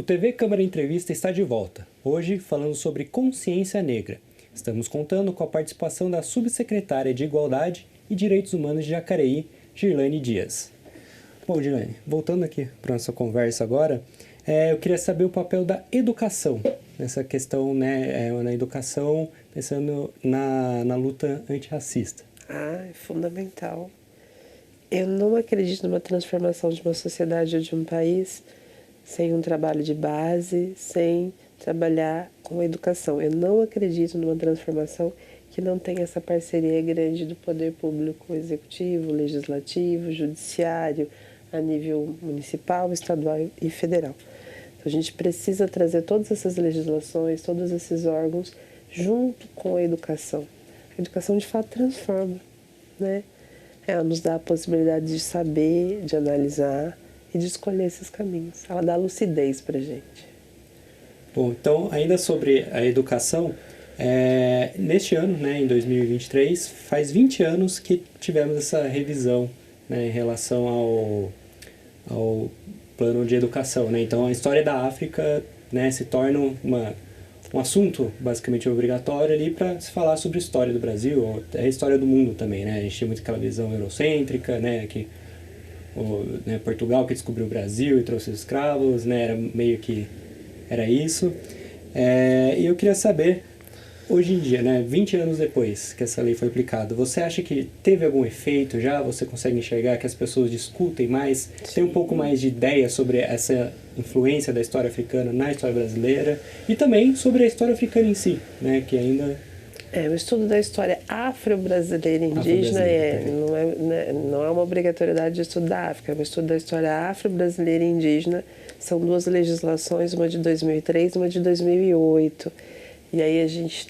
TV Câmara Entrevista está de volta, hoje falando sobre consciência negra. Estamos contando com a participação da subsecretária de Igualdade e Direitos Humanos de Jacareí, Girlane Dias. Bom, Girlane, voltando aqui para a nossa conversa agora, eu queria saber o papel da educação nessa questão, na educação, pensando na luta antirracista. É fundamental. Eu não acredito numa transformação de uma sociedade ou de um país sem um trabalho de base, sem trabalhar com a educação. Eu não acredito numa transformação que não tenha essa parceria grande do poder público, executivo, legislativo, judiciário, a nível municipal, estadual e federal. Então, a gente precisa trazer todas essas legislações, todos esses órgãos, junto com a educação. A educação, de fato, transforma, né? Ela nos dá a possibilidade de saber, de analisar e de escolher esses caminhos. Ela dá lucidez para a gente. Bom, então, ainda sobre a educação, neste ano, em 2023, faz 20 anos que tivemos essa revisão, em relação ao plano de educação. Então, a história da África, se torna um assunto basicamente obrigatório ali para se falar sobre a história do Brasil, ou a história do mundo também. A gente tinha muito aquela visão eurocêntrica, que Portugal que descobriu o Brasil e trouxe os escravos, era meio que era isso. E eu queria saber, hoje em dia, 20 anos depois que essa lei foi aplicada, você acha que teve algum efeito já? Você consegue enxergar que as pessoas discutem mais, tem um pouco mais de ideia sobre essa influência da história africana na história brasileira e também sobre a história africana em si, que ainda... O estudo da história afro-brasileira indígena não é uma obrigatoriedade de estudo da África, é um estudo da história afro-brasileira indígena. São duas legislações, uma de 2003 e uma de 2008. E aí a gente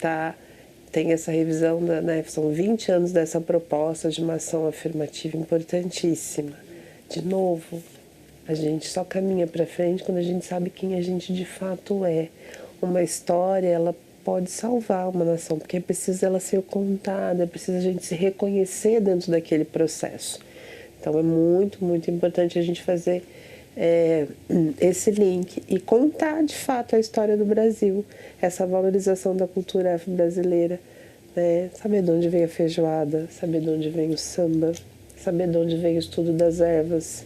tem essa revisão, são 20 anos dessa proposta de uma ação afirmativa importantíssima. De novo, a gente só caminha para frente quando a gente sabe quem a gente de fato é. Uma história, ela pode salvar uma nação, porque é preciso ela ser contada, é preciso a gente se reconhecer dentro daquele processo. Então é muito, muito importante a gente fazer esse link e contar de fato a história do Brasil, essa valorização da cultura afro-brasileira, saber de onde vem a feijoada, saber de onde vem o samba, saber de onde vem o estudo das ervas,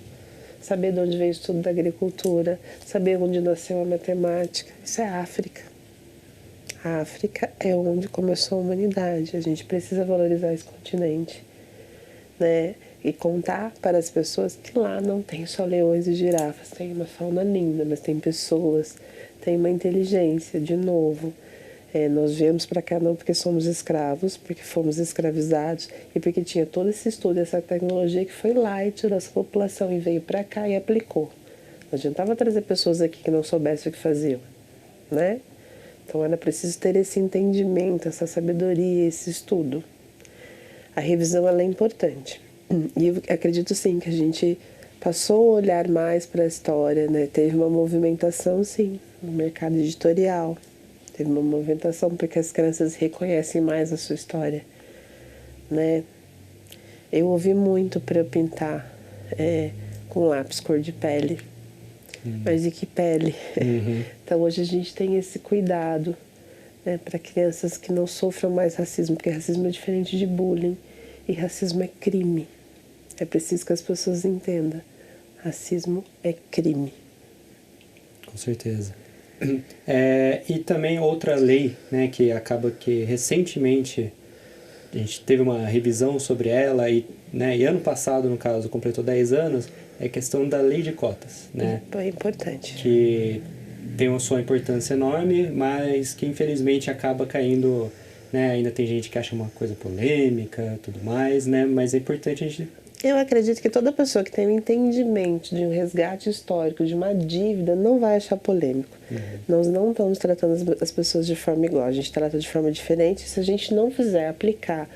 saber de onde vem o estudo da agricultura, saber onde nasceu a matemática. Isso é África. A África é onde começou a humanidade. A gente precisa valorizar esse continente, e contar para as pessoas que lá não tem só leões e girafas, tem uma fauna linda, mas tem pessoas, tem uma inteligência, de novo. Nós viemos para cá não porque somos escravos, porque fomos escravizados e porque tinha todo esse estudo, essa tecnologia que foi lá e tirou essa população e veio para cá e aplicou. Não adiantava trazer pessoas aqui que não soubessem o que faziam, Então era preciso ter esse entendimento, essa sabedoria, esse estudo. A revisão ela é importante. E eu acredito sim que a gente passou a olhar mais para a história, Teve uma movimentação sim no mercado editorial. Teve uma movimentação porque as crianças reconhecem mais a sua história, Eu ouvi muito para eu pintar com lápis cor de pele. Mas de que pele? Então hoje a gente tem esse cuidado para crianças que não sofram mais racismo, porque racismo é diferente de bullying e racismo é crime. É preciso que as pessoas entendam. Racismo é crime. Com certeza. E também outra lei, que acaba que recentemente a gente teve uma revisão sobre ela e ano passado, no caso, completou 10 anos, é a questão da lei de cotas, É importante. Que tem uma sua importância enorme, mas que infelizmente acaba caindo, ainda tem gente que acha uma coisa polêmica, tudo mais, mas é importante a gente... Eu acredito que toda pessoa que tem um entendimento de um resgate histórico, de uma dívida, não vai achar polêmico. Nós não estamos tratando as pessoas de forma igual, a gente trata de forma diferente. Se a gente não fizer aplicar,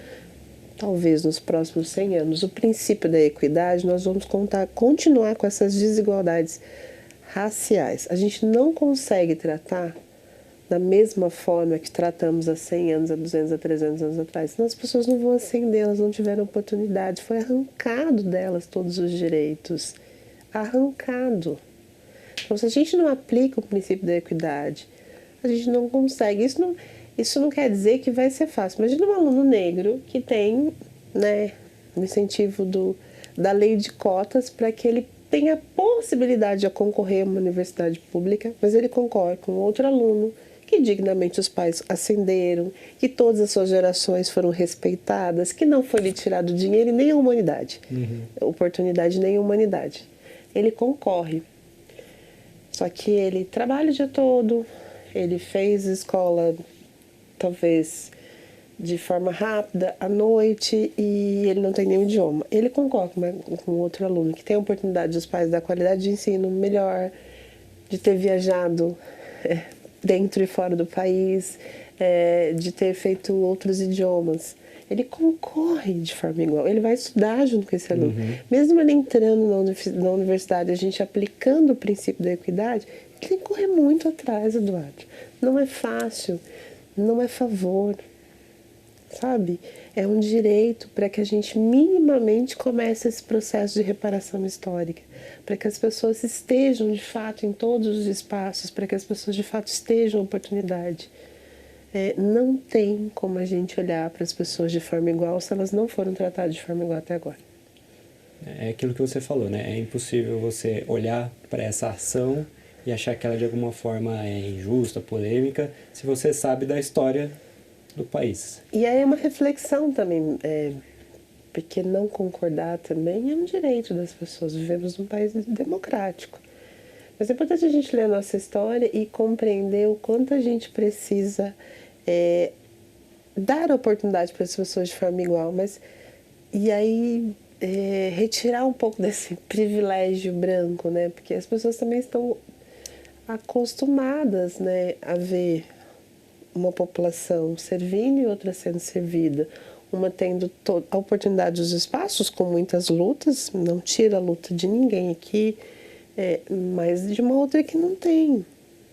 talvez nos próximos 100 anos, o princípio da equidade, nós vamos continuar com essas desigualdades raciais. A gente não consegue tratar da mesma forma que tratamos há 100 anos, há 200, há 300 anos atrás. Senão as pessoas não vão ascender, elas não tiveram oportunidade. Foi arrancado delas todos os direitos. Arrancado. Então, se a gente não aplica o princípio da equidade, a gente não consegue. Isso não quer dizer que vai ser fácil. Imagina um aluno negro que tem, né, o incentivo da lei de cotas para que ele tenha a possibilidade de concorrer a uma universidade pública, mas ele concorre com outro aluno que dignamente os pais ascenderam, que todas as suas gerações foram respeitadas, que não foi lhe tirado dinheiro e nem a humanidade, oportunidade nem a humanidade. Ele concorre, só que ele trabalha o dia todo, ele fez escola talvez de forma rápida, à noite, e ele não tem nenhum idioma. Ele concorre com outro aluno que tem a oportunidade dos pais da qualidade de ensino melhor, de ter viajado dentro e fora do país, de ter feito outros idiomas. Ele concorre de forma igual, ele vai estudar junto com esse aluno. Mesmo ele entrando na universidade, a gente aplicando o princípio da equidade, ele tem que correr muito atrás, Eduardo. Não é fácil, não é favor, sabe? É um direito para que a gente minimamente comece esse processo de reparação histórica, para que as pessoas estejam de fato em todos os espaços, para que as pessoas de fato estejam à oportunidade. Não tem como a gente olhar para as pessoas de forma igual se elas não foram tratadas de forma igual até agora. É aquilo que você falou, né? É impossível você olhar para essa ação e achar que ela de alguma forma é injusta, polêmica, se você sabe da história do país. E aí é uma reflexão também, porque não concordar também é um direito das pessoas. Vivemos num país democrático. Mas é importante a gente ler a nossa história e compreender o quanto a gente precisa dar oportunidade para as pessoas de forma igual, mas e aí retirar um pouco desse privilégio branco, né? Porque as pessoas também estão acostumadas, né, a ver uma população servindo e outra sendo servida, uma tendo a oportunidade dos espaços com muitas lutas, não tira a luta de ninguém aqui, mas de uma outra que não tem,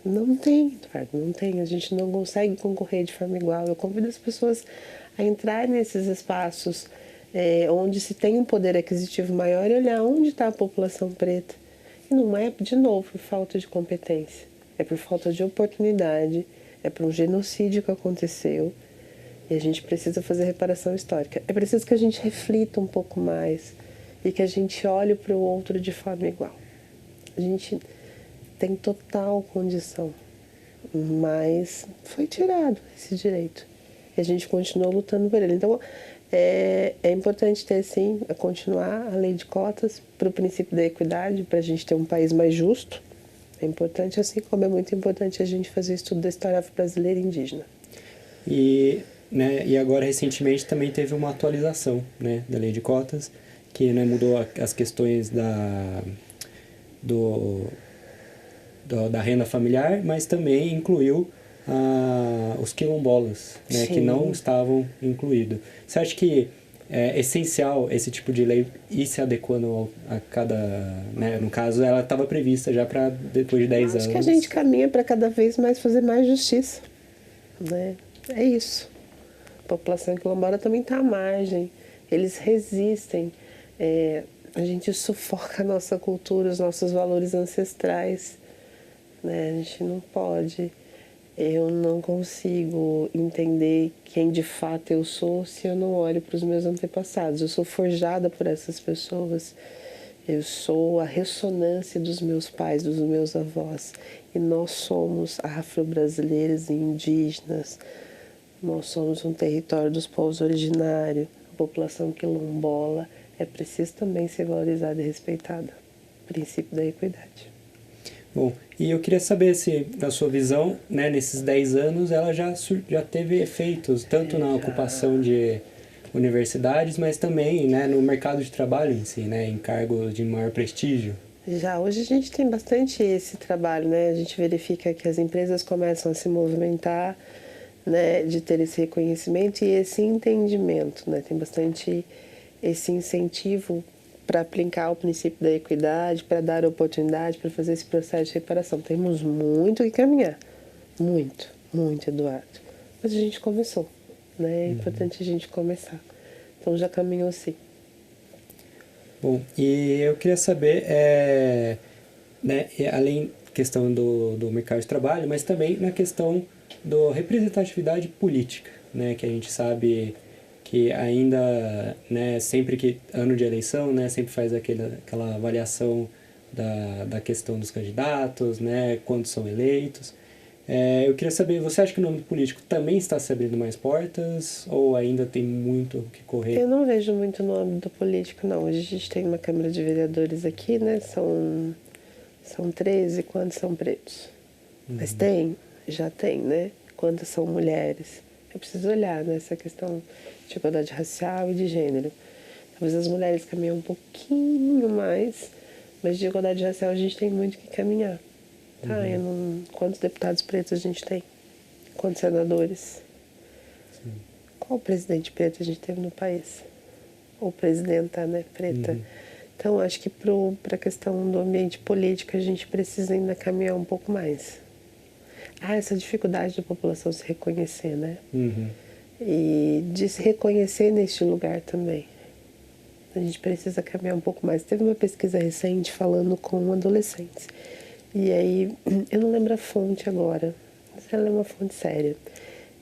Eduardo, não tem, a gente não consegue concorrer de forma igual. Eu convido as pessoas a entrar nesses espaços onde se tem um poder aquisitivo maior e olhar onde está a população preta. E não é, de novo, por falta de competência, é por falta de oportunidade, é por um genocídio que aconteceu e a gente precisa fazer reparação histórica. É preciso que a gente reflita um pouco mais e que a gente olhe para o outro de forma igual. A gente tem total condição, mas foi tirado esse direito e a gente continua lutando por ele. Então, é importante ter, sim, continuar a lei de cotas para o princípio da equidade, para a gente ter um país mais justo. É importante, assim como é muito importante a gente fazer estudo da história afro-brasileira e indígena. E agora, recentemente, também teve uma atualização, né, da lei de cotas, que, né, mudou as questões da renda familiar, mas também incluiu os quilombolas, né, que não estavam incluídos. Você acha que é essencial esse tipo de lei ir se adequando a cada... Né, no caso, ela estava prevista já para depois de 10 anos. Acho que a gente caminha para cada vez mais fazer mais justiça, né? É isso. A população quilombola também está à margem. Eles resistem. A gente sufoca a nossa cultura, os nossos valores ancestrais, né? A gente não pode. Eu não consigo entender quem de fato eu sou se eu não olho para os meus antepassados. Eu sou forjada por essas pessoas. Eu sou a ressonância dos meus pais, dos meus avós. E nós somos afro-brasileiros e indígenas. Nós somos um território dos povos originários. A população quilombola é preciso também ser valorizada e respeitada. Princípio da equidade. Bom, e eu queria saber se, na sua visão, né, nesses 10 anos, ela já teve efeitos, tanto na ocupação de universidades, mas também, né, no mercado de trabalho em si, né, em cargos de maior prestígio. Já, hoje a gente tem bastante esse trabalho, né? A gente verifica que as empresas começam a se movimentar, né, de ter esse reconhecimento e esse entendimento, né? Tem bastante esse incentivo para aplicar o princípio da equidade, para dar oportunidade, para fazer esse processo de reparação. Temos muito que caminhar, muito, Eduardo. Mas a gente começou, né? É importante a gente começar. Então já caminhou sim. Bom, e eu queria saber né, além da questão do mercado de trabalho, mas também na questão da representatividade política, né, que a gente sabe que ainda, né, sempre que ano de eleição, né, sempre faz aquela avaliação da questão dos candidatos, né, quando são eleitos. Eu queria saber, você acha que o nome do político também está se abrindo mais portas ou ainda tem muito o que correr? Eu não vejo muito no âmbito político, não. Hoje a gente tem uma Câmara de Vereadores aqui, né? São 13, quantos são pretos? Mas já tem, né? Quantas são mulheres? É preciso olhar nessa questão de igualdade racial e de gênero. Talvez as mulheres caminhem um pouquinho mais, mas de igualdade racial a gente tem muito que caminhar. Tá? Quantos deputados pretos a gente tem? Quantos senadores? Sim. Qual presidente preto a gente teve no país? Ou presidenta, né, preta? Então, acho que para a questão do ambiente político, a gente precisa ainda caminhar um pouco mais. Essa dificuldade da população se reconhecer, né? E de se reconhecer neste lugar também. A gente precisa caminhar um pouco mais. Teve uma pesquisa recente falando com adolescentes. E aí, eu não lembro a fonte agora, mas ela é uma fonte séria.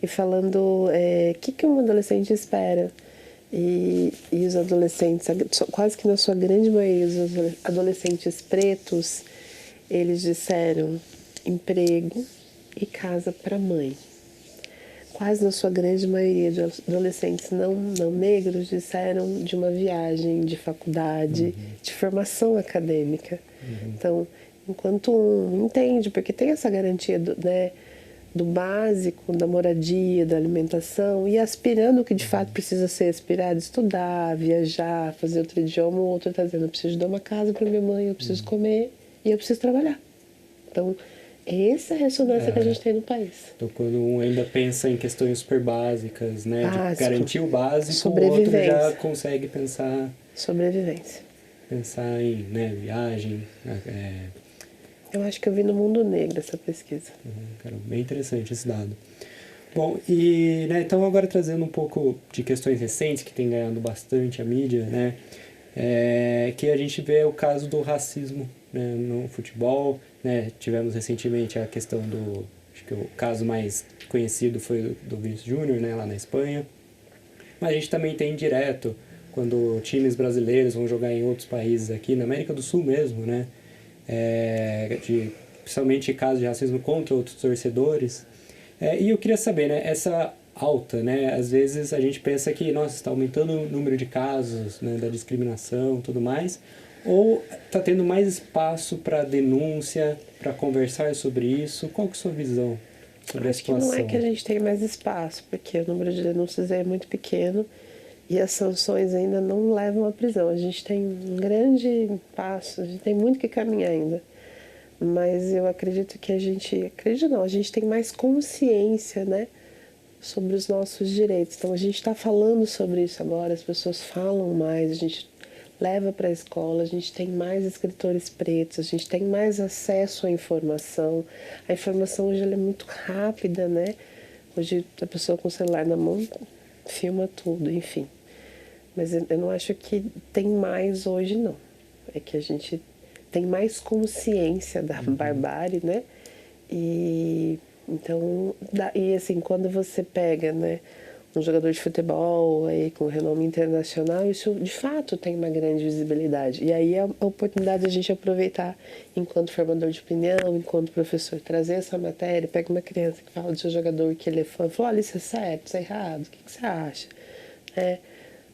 E falando o que um adolescente espera. E os adolescentes, quase que na sua grande maioria, os adolescentes pretos, eles disseram emprego e casa para mãe. Quase na sua grande maioria de adolescentes não negros disseram de uma viagem, de faculdade, de formação acadêmica. Então, enquanto entende, porque tem essa garantia do básico, da moradia, da alimentação, e aspirando o que de fato precisa ser aspirado, estudar, viajar, fazer outro idioma, o outro está dizendo, eu preciso dar uma casa para minha mãe, eu preciso comer e eu preciso trabalhar. Então, essa é a ressonância que a gente tem no país. Então, quando um ainda pensa em questões super básicas, né, de garantir o básico, o outro já consegue pensar... Sobrevivência. Pensar em, né, viagem... Eu acho que eu vi no Mundo Negro essa pesquisa. Cara, bem interessante esse dado. Bom, e né, então agora trazendo um pouco de questões recentes que tem ganhado bastante a mídia, né, que a gente vê o caso do racismo, né, no futebol, né, tivemos recentemente a questão acho que o caso mais conhecido foi do Vinícius Júnior, né, lá na Espanha, mas a gente também tem direto, quando times brasileiros vão jogar em outros países aqui, na América do Sul mesmo, né, principalmente casos de racismo contra outros torcedores. E eu queria saber, né, essa alta, né, às vezes a gente pensa que, nossa, está aumentando o número de casos, né, da discriminação e tudo mais, ou está tendo mais espaço para denúncia, para conversar sobre isso? Qual que é a sua visão sobre a situação? Acho que não é que a gente tem mais espaço, porque o número de denúncias é muito pequeno e as sanções ainda não levam à prisão. A gente tem um grande passo, a gente tem muito que caminhar ainda. Mas eu acredito que a gente tem mais consciência, né, sobre os nossos direitos. Então a gente está falando sobre isso agora, as pessoas falam mais, a gente leva para a escola, a gente tem mais escritores pretos, a gente tem mais acesso à informação. A informação hoje ela é muito rápida, né? Hoje a pessoa com o celular na mão filma tudo, enfim. Mas eu não acho que tem mais hoje, não. É que a gente tem mais consciência da barbárie, né? E então, e assim, quando você pega, né, um jogador de futebol aí com renome internacional, isso de fato tem uma grande visibilidade. E aí é a oportunidade de a gente aproveitar enquanto formador de opinião, enquanto professor, trazer essa matéria, pega uma criança que fala do seu jogador que ele é fã, fala, olha, isso é certo, isso é errado, o que você acha?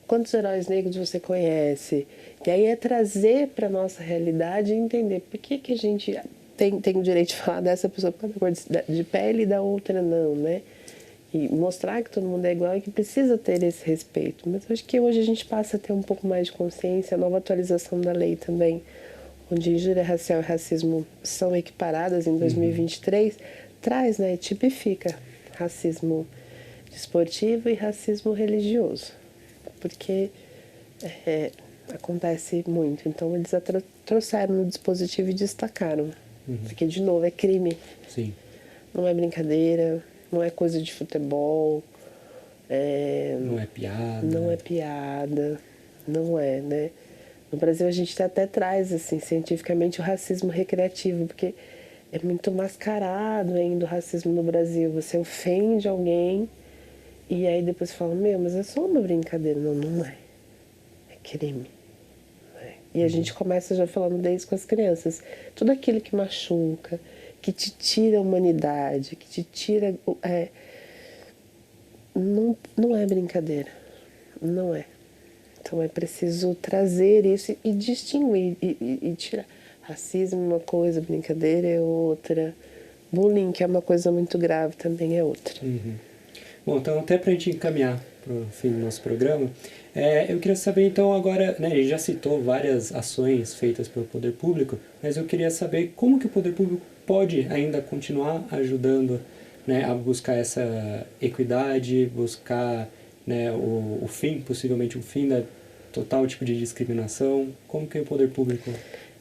Quantos heróis negros você conhece? E aí é trazer para a nossa realidade e entender por que a gente tem o direito de falar dessa pessoa por causa da cor de pele e da outra não, né? E mostrar que todo mundo é igual e que precisa ter esse respeito. Mas eu acho que hoje a gente passa a ter um pouco mais de consciência, a nova atualização da lei também, onde injúria racial e racismo são equiparadas em 2023, traz, né, tipifica racismo desportivo e racismo religioso. Porque acontece muito. Então, eles trouxeram no dispositivo e destacaram. Porque, de novo, é crime. Sim. Não é brincadeira, não é coisa de futebol. Não é piada. Não é piada, não é, né? No Brasil a gente até traz, assim, cientificamente o racismo recreativo, porque é muito mascarado ainda o racismo no Brasil. Você ofende alguém e aí depois fala, meu, mas é só uma brincadeira. Não, não é. É crime. E a gente começa já falando desde com as crianças. Tudo aquilo que machuca, que te tira a humanidade, que te tira... não é brincadeira. Não é. Então é preciso trazer isso e distinguir e tirar. Racismo é uma coisa, brincadeira é outra. Bullying, que é uma coisa muito grave, também é outra. Uhum. Bom, então até para a gente encaminhar para o fim do nosso programa, eu queria saber então agora, né, a gente já citou várias ações feitas pelo poder público, mas eu queria saber como que o poder público pode ainda continuar ajudando, né, a buscar essa equidade, buscar, né, o fim, possivelmente o fim da total tipo de discriminação. Como que o poder público...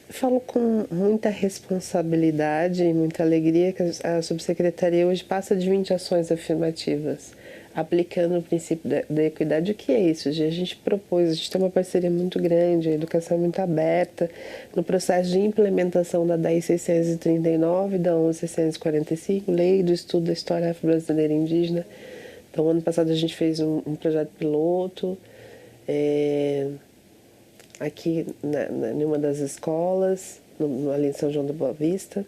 Falo com muita responsabilidade e muita alegria que a subsecretaria hoje passa de 20 ações afirmativas, aplicando o princípio da equidade. O que é isso? A gente propôs, a gente tem uma parceria muito grande, a educação é muito aberta, no processo de implementação da 10.639 e da 11.645, Lei do Estudo da História Afro-Brasileira e Indígena. Então, ano passado a gente fez um projeto piloto, aqui em uma das escolas, ali em São João da Boa Vista.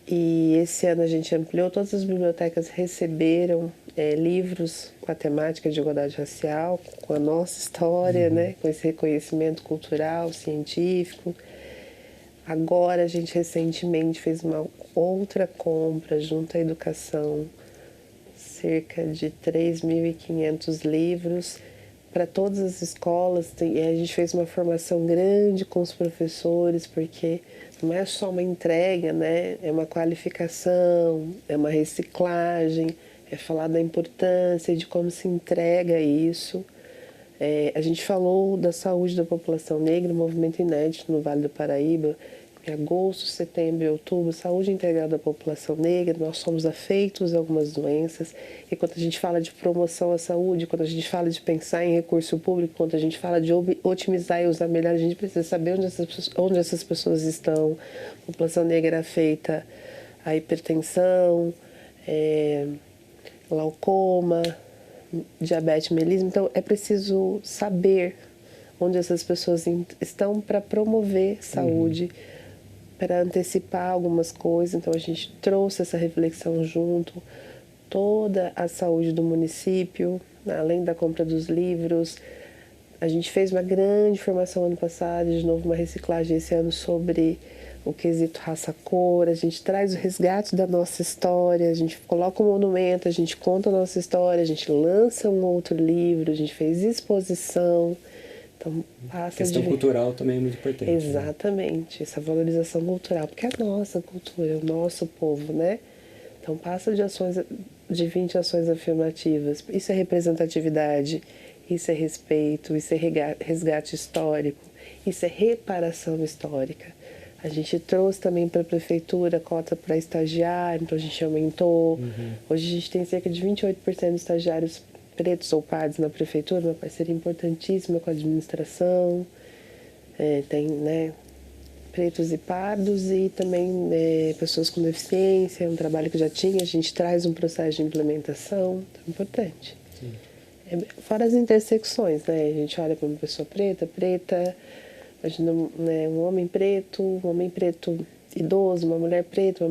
E esse ano a gente ampliou, todas as bibliotecas receberam livros com a temática de igualdade racial, com a nossa história, né, com esse reconhecimento cultural, científico. Agora a gente recentemente fez uma outra compra junto à educação, cerca de 3.500 livros, para todas as escolas. A gente fez uma formação grande com os professores, porque não é só uma entrega, né? É uma qualificação, é uma reciclagem, é falar da importância de como se entrega isso. A gente falou da saúde da população negra, um movimento inédito no Vale do Paraíba, em agosto, setembro e outubro, saúde integral da população negra. Nós somos afeitos a algumas doenças, e quando a gente fala de promoção à saúde, quando a gente fala de pensar em recurso público, quando a gente fala de otimizar e usar melhor, a gente precisa saber onde essas pessoas estão. A população negra é afeita a hipertensão, glaucoma, diabetes mellitus. Então é preciso saber onde essas pessoas estão para promover saúde, para antecipar algumas coisas. Então a gente trouxe essa reflexão junto, toda a saúde do município, além da compra dos livros. A gente fez uma grande formação ano passado, de novo uma reciclagem esse ano sobre o quesito raça-cor. A gente traz o resgate da nossa história, a gente coloca um monumento, a gente conta a nossa história, a gente lança um outro livro, a gente fez exposição. Então, a questão cultural também é muito importante. Exatamente, né? Essa valorização cultural, porque é a nossa cultura, é o nosso povo, né? Então passa de 20 ações afirmativas. Isso é representatividade, isso é respeito, isso é resgate histórico, isso é reparação histórica. A gente trouxe também para a prefeitura cota para estagiário, então a gente aumentou. Hoje a gente tem cerca de 28% de estagiários pretos ou pardos na prefeitura, uma parceria importantíssima com a administração. Tem, né, pretos e pardos e também pessoas com deficiência, é um trabalho que já tinha, a gente traz um processo de implementação, então é importante. Fora as intersecções, né, a gente olha para uma pessoa preta, imagina, né, um homem preto idoso, uma mulher preta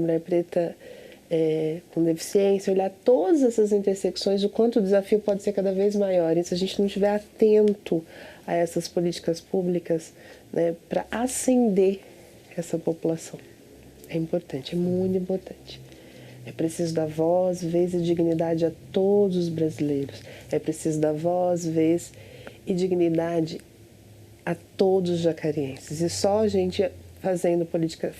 com deficiência, olhar todas essas intersecções, o quanto o desafio pode ser cada vez maior. E se a gente não estiver atento a essas políticas públicas, né, para ascender essa população, é importante, é muito importante. É preciso dar voz, vez e dignidade a todos os brasileiros. É preciso dar voz, vez e dignidade a todos os jacarienses. E só a gente fazendo política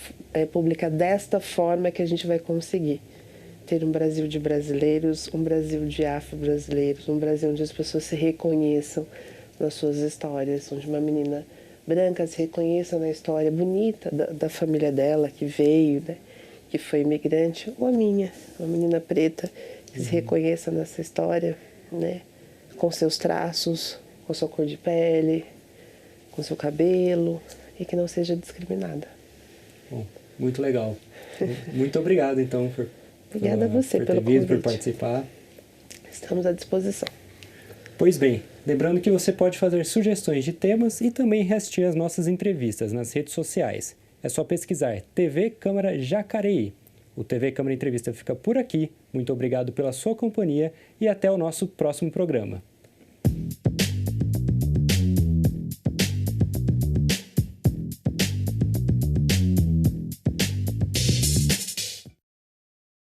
pública desta forma que a gente vai conseguir ter um Brasil de brasileiros, um Brasil de afro-brasileiros, um Brasil onde as pessoas se reconheçam nas suas histórias, onde uma menina branca se reconheça na história bonita da família dela, que veio, né, que foi imigrante, ou a minha, uma menina preta, que se reconheça nessa história, né, com seus traços, com sua cor de pele, com seu cabelo e que não seja discriminada. Bom, muito legal. Muito obrigado, então, Obrigada a você por pelo ter vindo, convite. por participar. Estamos à disposição. Pois bem, lembrando que você pode fazer sugestões de temas e também reassistir as nossas entrevistas nas redes sociais. É só pesquisar TV Câmara Jacareí. O TV Câmara Entrevista fica por aqui. Muito obrigado pela sua companhia e até o nosso próximo programa.